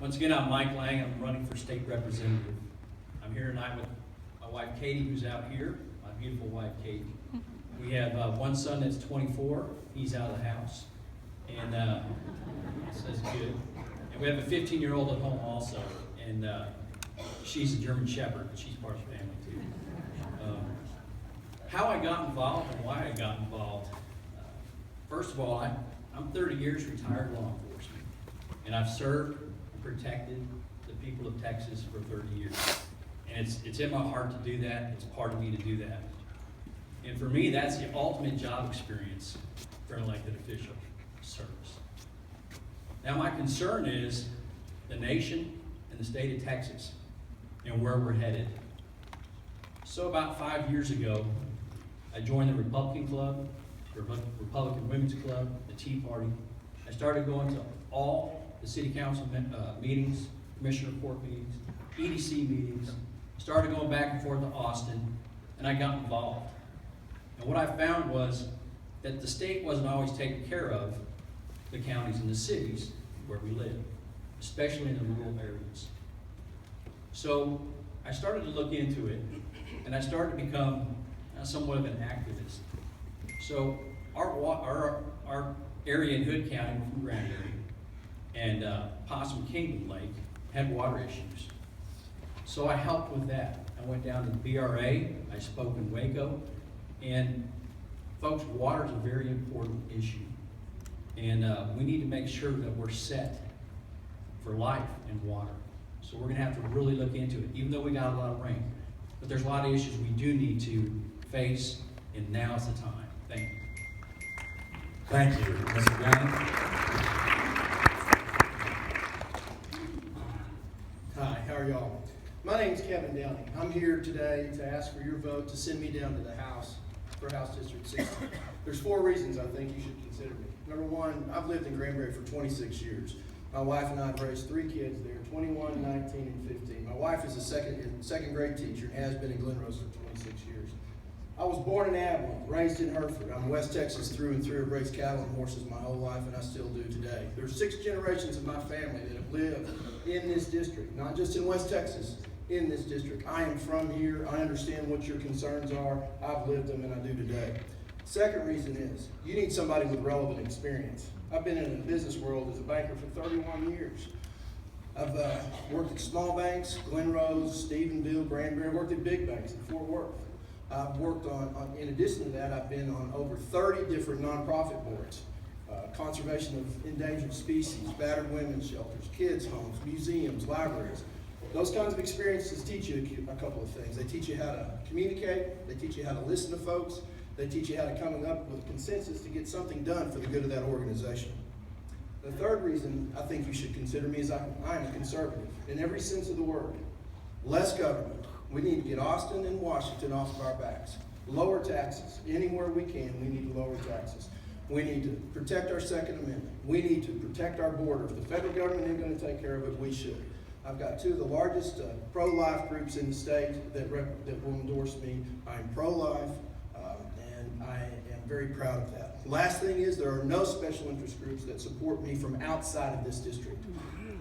Once again, I'm Mike Lang. I'm running for state representative. I'm here tonight with my wife Katie, who's out here, my beautiful wife Katie. We have one son that's 24. He's out of the house, and so that's good. And we have a 15-year-old at home also, and she's a German Shepherd, but she's part of the family too. How I got involved and why I got involved. First of all, I'm 30 years retired law enforcement, and I've served and protected the people of Texas for 30 years. And it's in my heart to do that. It's part of me to do that. And for me, that's the ultimate job experience for an elected official, service. Now, my concern is the nation and the state of Texas and where we're headed. So about 5 years ago, I joined the Republican Club, the Republican Women's Club, the Tea Party. I started going to all the city council meetings, commissioner court meetings, EDC meetings, started going back and forth to Austin, and I got involved. And what I found was that the state wasn't always taking care of the counties and the cities where we live, especially in the rural areas. So I started to look into it, and I started to become somewhat of an activist. So our area in Hood County, we're from Grand Area, and Possum Kingdom Lake had water issues. So I helped with that. I went down to the BRA, I spoke in Waco, and folks, water is a very important issue. And we need to make sure that we're set for life in water. So we're gonna have to really look into it, even though we got a lot of rain. But there's a lot of issues we do need to face, and now's the time. Thank you. Thank you, Mr. Gunn. Hi, how are y'all? My name's Kevin Downing. I'm here today to ask for your vote to send me down to the House for House District 60. There's 4 reasons I think you should consider me. Number one, I've lived in Granbury for 26 years. My wife and I have raised 3 kids there, 21, 19, and 15. My wife is a second grade teacher and has been in Glen Rose for 26 years. I was born in Abilene, raised in Hereford. I'm West Texas through and through. I've raised cattle and horses my whole life, and I still do today. There's 6 generations of my family that have lived in this district, not just in West Texas, in this district. I am from here. I understand what your concerns are. I've lived them, and I do today. Second reason is you need somebody with relevant experience. I've been in the business world as a banker for 31 years. I've worked at small banks, Glen Rose, Stephenville, Granbury. I worked at big banks in Fort Worth. I've worked on, in addition to that, I've been on over 30 different nonprofit boards. Conservation of endangered species, battered women's shelters, kids' homes, museums, libraries. Those kinds of experiences teach you a couple of things. They teach you how to communicate, they teach you how to listen to folks, they teach you how to come up with a consensus to get something done for the good of that organization. The third reason I think you should consider me is I'm a conservative in every sense of the word. Less government. We need to get Austin and Washington off of our backs. Lower taxes. Anywhere we can, we need to lower taxes. We need to protect our Second Amendment. We need to protect our border. If the federal government ain't going to take care of it, we should. I've got 2 of the largest pro-life groups in the state that will endorse me. I'm pro-life, and I am very proud of that. Last thing is there are no special interest groups that support me from outside of this district.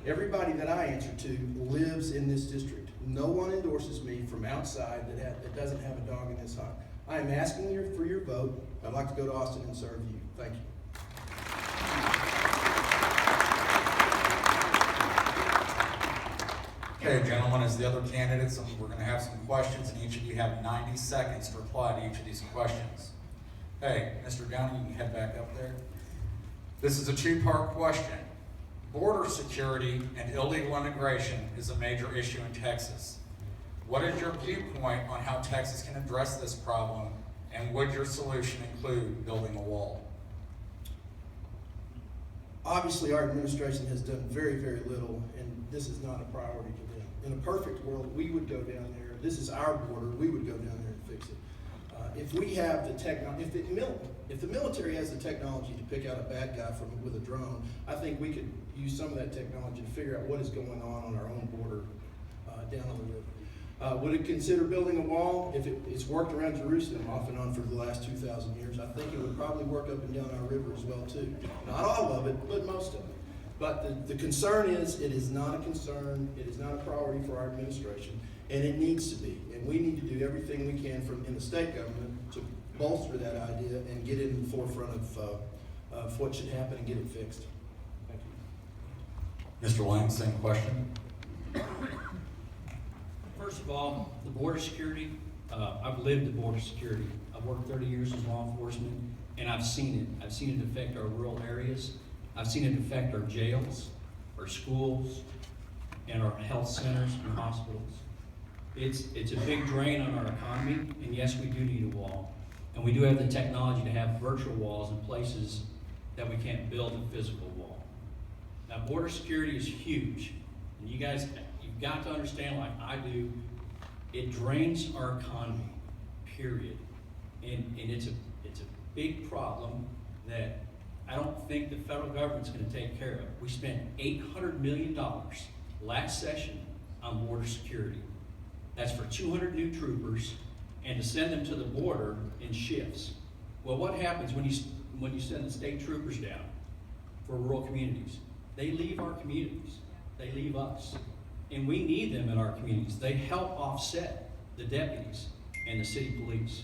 Everybody that I answer to lives in this district. No one endorses me from outside that doesn't have a dog in this hunt. I am asking you for your vote. I'd like to go to Austin and serve you. Thank you. Okay, gentlemen, as the other candidates, we're going to have some questions, and each of you have 90 seconds to reply to each of these questions. Hey, Mr. Gunn, you can head back up there. This is a 2-part question. Border security and illegal immigration is a major issue in Texas. What is your viewpoint on how Texas can address this problem, and would your solution include building a wall? Obviously, our administration has done very, very little, and this is not a priority to them. In a perfect world, we would go down there. This is our border. We would go down there and fix it. If we have the technology, if the military has the technology to pick out a bad guy with a drone, I think we could use some of that technology to figure out what is going on our own border down on the river. Would it consider building a wall? If it's worked around Jerusalem off and on for the last 2,000 years, I think it would probably work up and down our river as well too. Not all of it, but most of it. But the concern is, it is not a concern, it is not a priority for our administration, and it needs to be. And we need to do everything we can in the state government to bolster that idea and get it in the forefront of what should happen and get it fixed. Thank you. Mr. Lang, same question. First of all, the border security, I've lived the border security. I've worked 30 years as law enforcement, and I've seen it. I've seen it affect our rural areas. I've seen it affect our jails, our schools, and our health centers and hospitals. It's a big drain on our economy, and yes, we do need a wall. And we do have the technology to have virtual walls in places that we can't build a physical wall. Now, border security is huge, and you guys, you've got to understand, like I do, it drains our economy, period. And it's a big problem that I don't think the federal government's gonna take care of. We spent $800 million last session on border security. That's for 200 new troopers and to send them to the border in shifts. Well, what happens when you send the state troopers down for rural communities? They leave our communities. They leave us. And we need them in our communities. They help offset the deputies and the city police.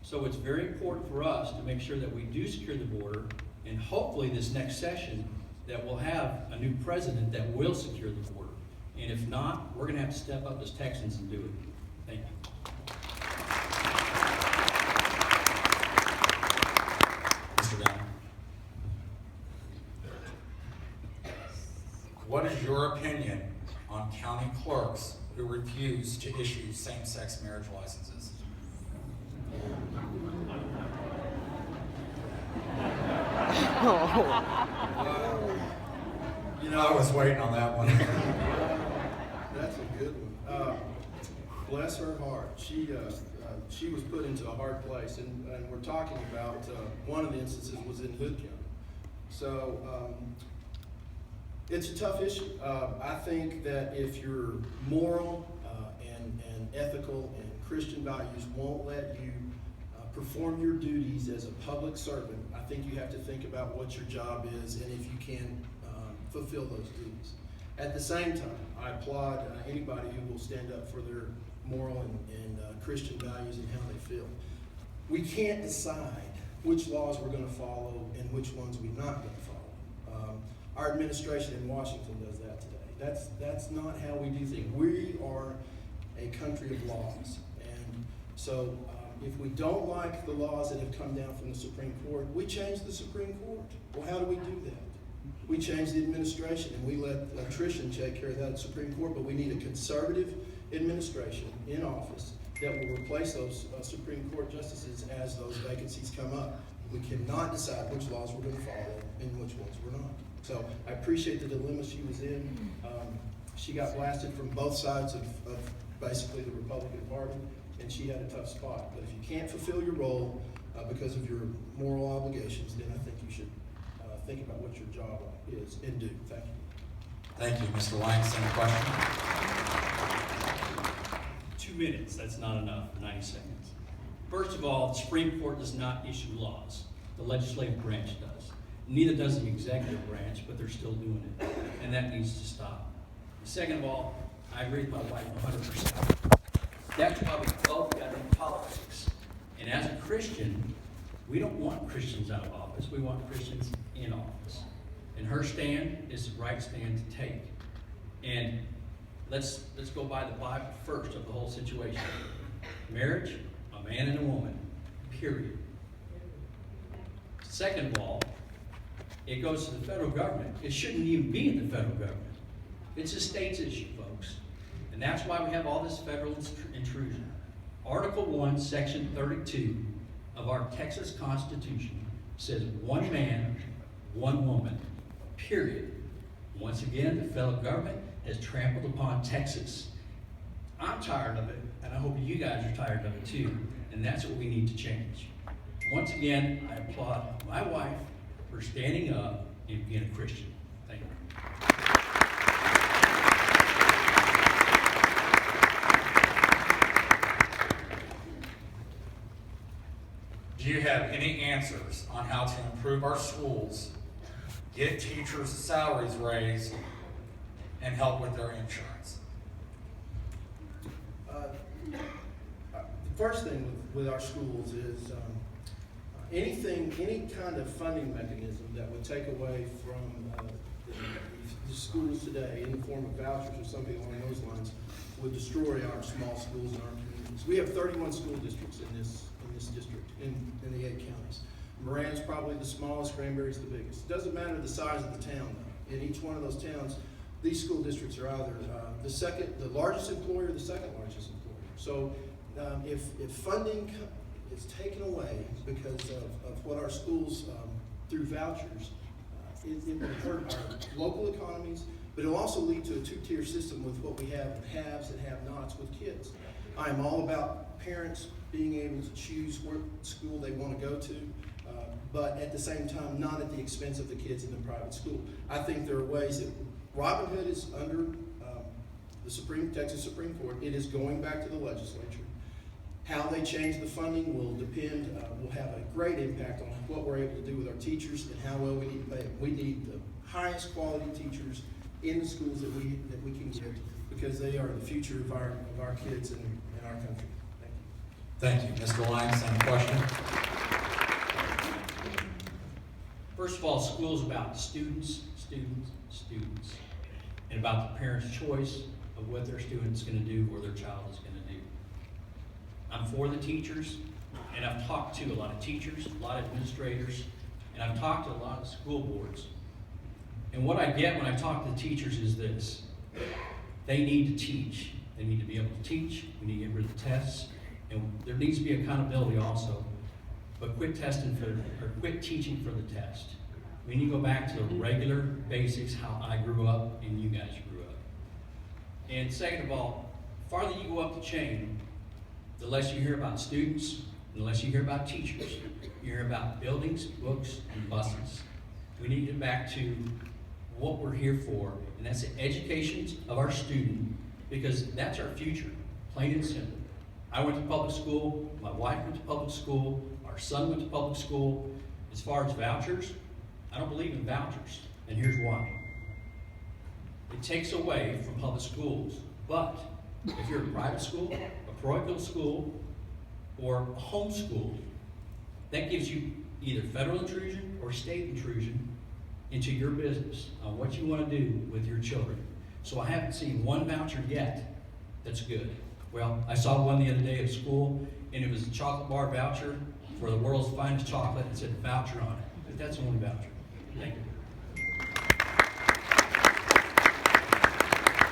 So it's very important for us to make sure that we do secure the border, and hopefully this next session that we'll have a new president that will secure the border. And if not, we're gonna have to step up as Texans and do it. Thank you. Mr. Down. What is your opinion on county clerks who refuse to issue same-sex marriage licenses? You I was waiting on that one. That's a good one. Bless her heart. She was put into a hard place, and we're talking about one of the instances was in Hood County. So it's a tough issue. I think that if you're moral and ethical and Christian values won't let you perform your duties as a public servant, I think you have to think about what your job is and if you can fulfill those duties. At the same time, I applaud anybody who will stand up for their moral and Christian values and how they feel. We can't decide which laws we're going to follow and which ones we're not going to follow. Our administration in Washington does that today. That's not how we do things. We are a country of laws, and so if we don't like the laws that have come down from the Supreme Court, we change the Supreme Court. Well, how do we do that? We change the administration, and we let attrition take care of that at the Supreme Court, but we need a conservative administration in office that will replace those Supreme Court justices as those vacancies come up. We cannot decide which laws we're going to follow and which ones we're not. So I appreciate the dilemma she was in. She got blasted from both sides of basically the Republican Party, and she had a tough spot. But if you can't fulfill your role because of your moral obligations, then I think you should think about what your job is and do. Thank you. Thank you, Mr. Lang. Same question. 2 minutes, that's not enough, 90 seconds. First of all, the Supreme Court does not issue laws. The legislative branch does. Neither does the executive branch, but they're still doing it, and that needs to stop. Second of all, I agree with my wife 100%. That's why we both got in politics. And as a Christian, we don't want Christians out of office, we want Christians in office. And her stand is the right stand to take. And let's go by the Bible first of the whole situation. Marriage, a man and a woman, period. Second of all, it goes to the federal government. It shouldn't even be in the federal government. It's a state's issue, folks. And that's why we have all this federal intrusion. Article 1, Section 32 of our Texas Constitution says one man, one woman, period. Once again, the federal government has trampled upon Texas. I'm tired of it, and I hope you guys are tired of it too, and that's what we need to change. Once again, I applaud my wife for standing up and being a Christian. Thank you. Do you have any answers on how to improve our schools get teachers' salaries raised, and help with their insurance? The first thing with our schools is any kind of funding mechanism that would take away from the schools today in the form of vouchers or something along those lines would destroy our small schools and our communities. We have 31 school districts in this district, in the 8 counties. Moran's probably the smallest, Granbury's the biggest. It doesn't matter the size of the town though. In each one of those towns, these school districts are either the largest employer or the second largest employer. So if funding is taken away because of what our schools, through vouchers, it will hurt our local economies, but it'll also lead to a two-tier system with what we have, haves and have-nots with kids. I am all about parents being able to choose what school they want to go to, but at the same time, not at the expense of the kids in the private school. I think there are ways that Robin Hood is under the Texas Supreme Court. It is going back to the legislature. How they change the funding will depend, will have a great impact on what we're able to do with our teachers and how well we need to pay them. We need the highest quality teachers in the schools that we can get, because they are the future of our kids and our country. Thank you. Thank you. Mr. Lang, same question. First of all, school's about students, and about the parents' choice of what their student's gonna do or their child is gonna do. I'm for the teachers, and I've talked to a lot of teachers, a lot of administrators, and I've talked to a lot of school boards. And what I get when I talk to the teachers is this: they need to teach. They need to be able to teach. We need to get rid of the tests, and there needs to be accountability also. But quit teaching for the test. We need to go back to the regular basics, how I grew up and you guys grew up. And second of all, the farther you go up the chain, the less you hear about students, and the less you hear about teachers. You hear about buildings, books, and buses. We need to get back to what we're here for, and that's the education of our student, because that's our future, plain and simple. I went to public school, my wife went to public school, our son went to public school. As far as vouchers, I don't believe in vouchers, and here's why. It takes away from public schools, but if you're a private school, a parochial school, or a homeschool, that gives you either federal intrusion or state intrusion into your business on what you want to do with your children. So I haven't seen one voucher yet that's good. Well, I saw one the other day at school, and it was a chocolate bar voucher for the world's finest chocolate. It said voucher on it, but that's the only voucher. Thank you.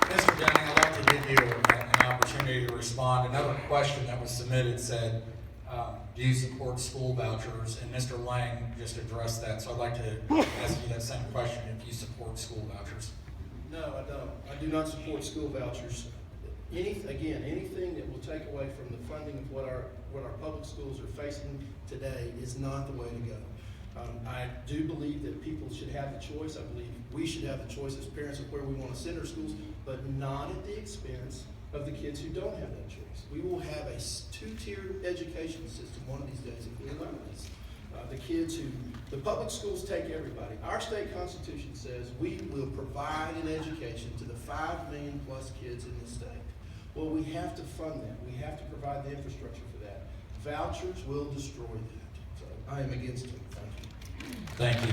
Mr. Downing, I'd like to give you an opportunity to respond. Another question that was submitted said, do you support school vouchers? And Mr. Lang just addressed that, so I'd like to ask you that same question, if you support school vouchers. No, I don't. I do not support school vouchers. Anything that will take away from the funding of what our public schools are facing today is not the way to go. I do believe that people should have the choice. I believe we should have the choice as parents of where we want to send our schools, but not at the expense of the kids who don't have that choice. We will have a two-tier education system one of these days if we allow this. The public schools take everybody. Our state constitution says we will provide an education to the 5 million plus kids in this state. Well, we have to fund that. We have to provide the infrastructure for that. Vouchers will destroy that. So I am against it. Thank you. Thank you.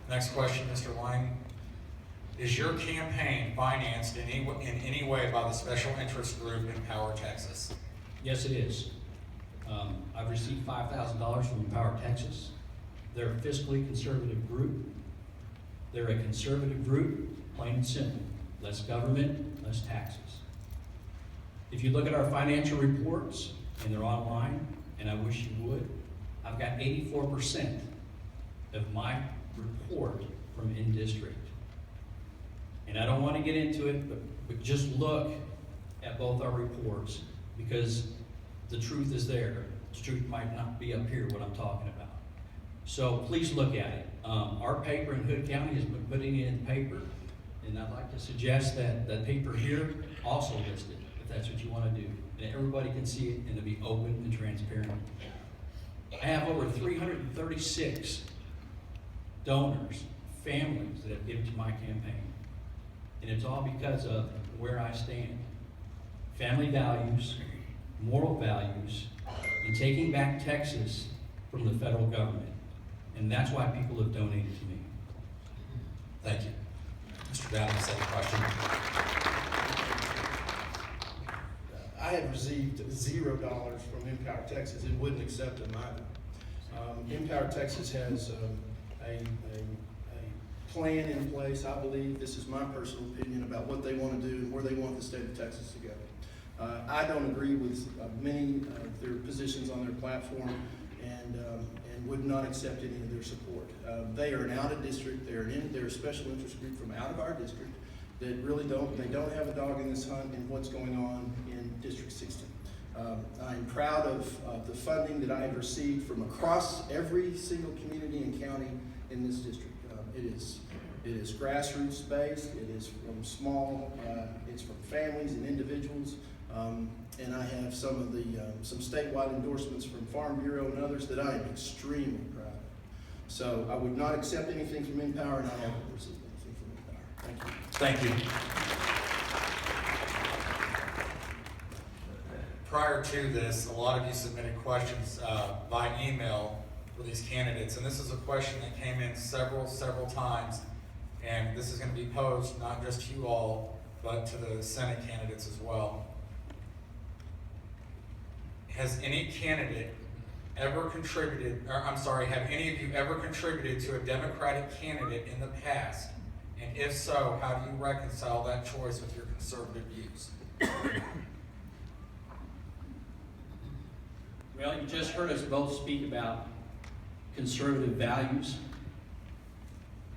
Next question, Mr. Lang. Is your campaign financed in any way by the special interest group Empower Texas? Yes, it is. I've received $5,000 from Empower Texas. They're a fiscally conservative group. They're a conservative group, plain and simple. Less government, less taxes. If you look at our financial reports, and they're online, and I wish you would, I've got 84% of my report from in-district. And I don't want to get into it, but just look at both our reports, because the truth is there. The truth might not be up here, what I'm talking about. So please look at it. Our paper in Hood County has been putting it in paper, and I'd like to suggest that that paper here also listed, if that's what you want to do. And everybody can see it, and it'll be open and transparent. I have over 336 donors, families that have given to my campaign. And it's all because of where I stand. Family values, moral values, and taking back Texas from the federal government. And that's why people have donated to me. Thank you. Mr. Downing, second question. I have received $0 from Empower Texas and wouldn't accept them either. Empower Texas has a plan in place. I believe, this is my personal opinion, about what they want to do and where they want the state of Texas to go. I don't agree with many of their positions on their platform and would not accept any of their support. They are an out-of-district, they're a special interest group from out of our district that really don't have a dog in this hunt in what's going on in District 60. I'm proud of the funding that I have received from across every single community and county in this district. It is grassroots based, it is from small, it's from families and individuals, and I have some statewide endorsements from Farm Bureau and others that I am extremely proud of. So I would not accept anything from Empower, and I haven't received anything from Empower. Thank you. Thank you. Prior to this, a lot of you submitted questions by email for these candidates, and this is a question that came in several times, and this is going to be posed not just to you all, but to the Senate candidates as well. Has any candidate ever contributed, or I'm sorry, have any of you ever contributed to a Democratic candidate in the past? And if so, how do you reconcile that choice with your conservative views? Well, you just heard us both speak about conservative values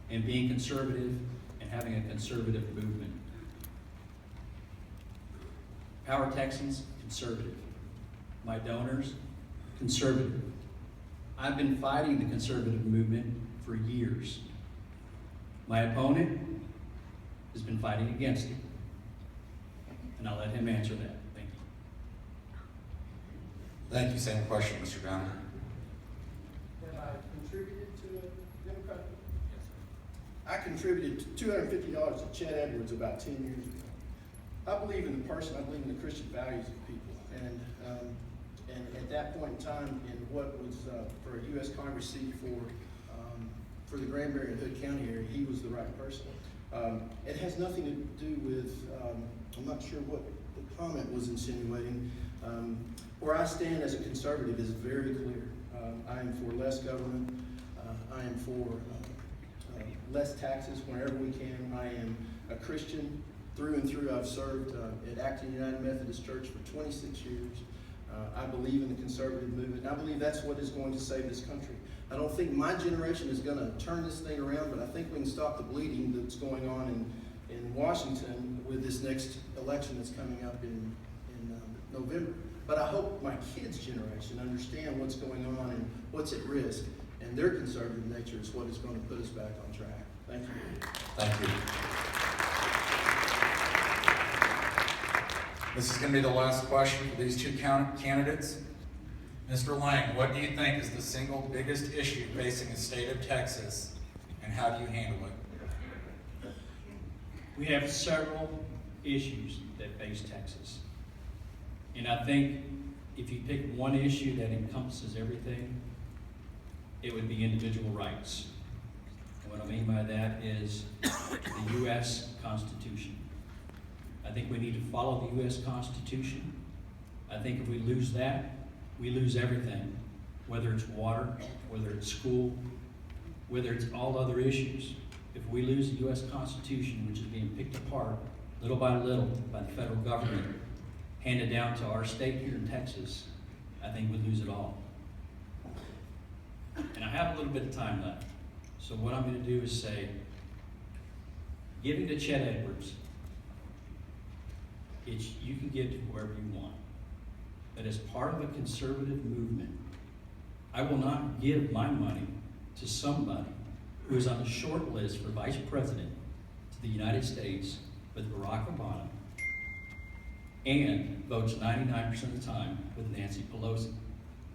and being conservative and having a conservative movement. Power Texans, conservative. My donors, conservative. I've been fighting the conservative movement for years. My opponent has been fighting against it. And I'll let him answer that. Thank you. Thank you. Same question, Mr. Downer. Have I contributed to a Democratic? I contributed $250 to Chet Edwards about 10 years ago. I believe in the person, I believe in the Christian values of people. And at that point in time, in what was for a U.S. Congress seat for the Granbury and Hood County area, he was the right person. It has nothing to do with, I'm not sure what the comment was insinuating. Where I stand as a conservative is very clear. I am for less government. I am for less taxes whenever we can. I am a Christian through and through. I've served at Acton United Methodist Church for 26 years. I believe in the conservative movement, and I believe that's what is going to save this country. I don't think my generation is going to turn this thing around, but I think we can stop the bleeding that's going on in Washington with this next election that's coming up in November. But I hope my kids' generation understand what's going on and what's at risk, and their conservative nature is what is going to put us back on track. Thank you. Thank you. This is going to be the last question for these two candidates. Mr. Lang, what do you think is the single biggest issue facing the state of Texas, and how do you handle it? We have several issues that face Texas. And I think if you pick one issue that encompasses everything, it would be individual rights. And what I mean by that is the U.S. Constitution. I think we need to follow the U.S. Constitution. I think if we lose that, we lose everything, whether it's water, whether it's school, whether it's all other issues. If we lose the U.S. Constitution, which is being picked apart little by the federal government, handed down to our state here in Texas, I think we lose it all. And I have a little bit of time left. So what I'm going to do is say, giving to Chet Edwards, you can give to whoever you want. But as part of a conservative movement, I will not give my money to somebody who is on the short list for vice president to the United States with Barack Obama and votes 99% of the time with Nancy Pelosi.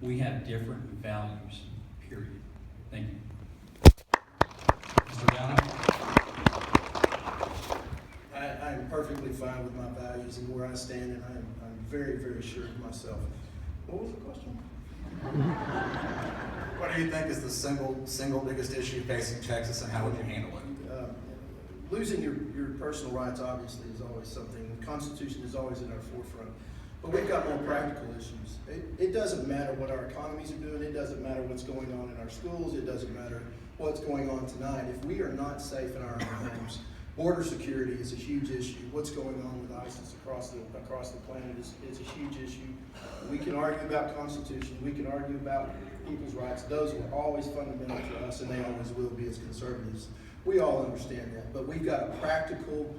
We have different values, period. Thank you. Mr. Downing? I'm perfectly fine with my values and where I stand, and I'm very, very sure of myself. What was the question? What do you think is the single biggest issue facing Texas, and how would you handle it? Losing your personal rights obviously is always something. The Constitution is always in our forefront. But we've got more practical issues. It doesn't matter what our economies are doing. It doesn't matter what's going on in our schools. It doesn't matter what's going on tonight. If we are not safe in our own homes, border security is a huge issue. What's going on with ISIS across the planet is a huge issue. We can argue about Constitution. We can argue about people's rights. Those are always fundamental to us, and they always will be as conservatives. We all understand that, but we've got a practical,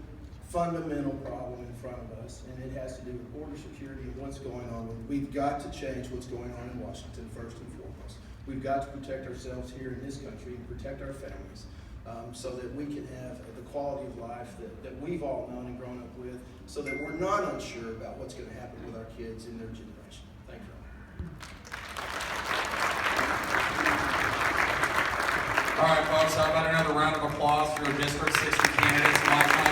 fundamental problem in front of us, and it has to do with border security and what's going on. We've got to change what's going on in Washington first and foremost. We've got to protect ourselves here in this country and protect our families, so that we can have the quality of life that we've all known and grown up with, so that we're not unsure about what's going to happen with our kids in their generation. Thank you. All right, folks, how about another round of applause for your District 60 candidates? Mike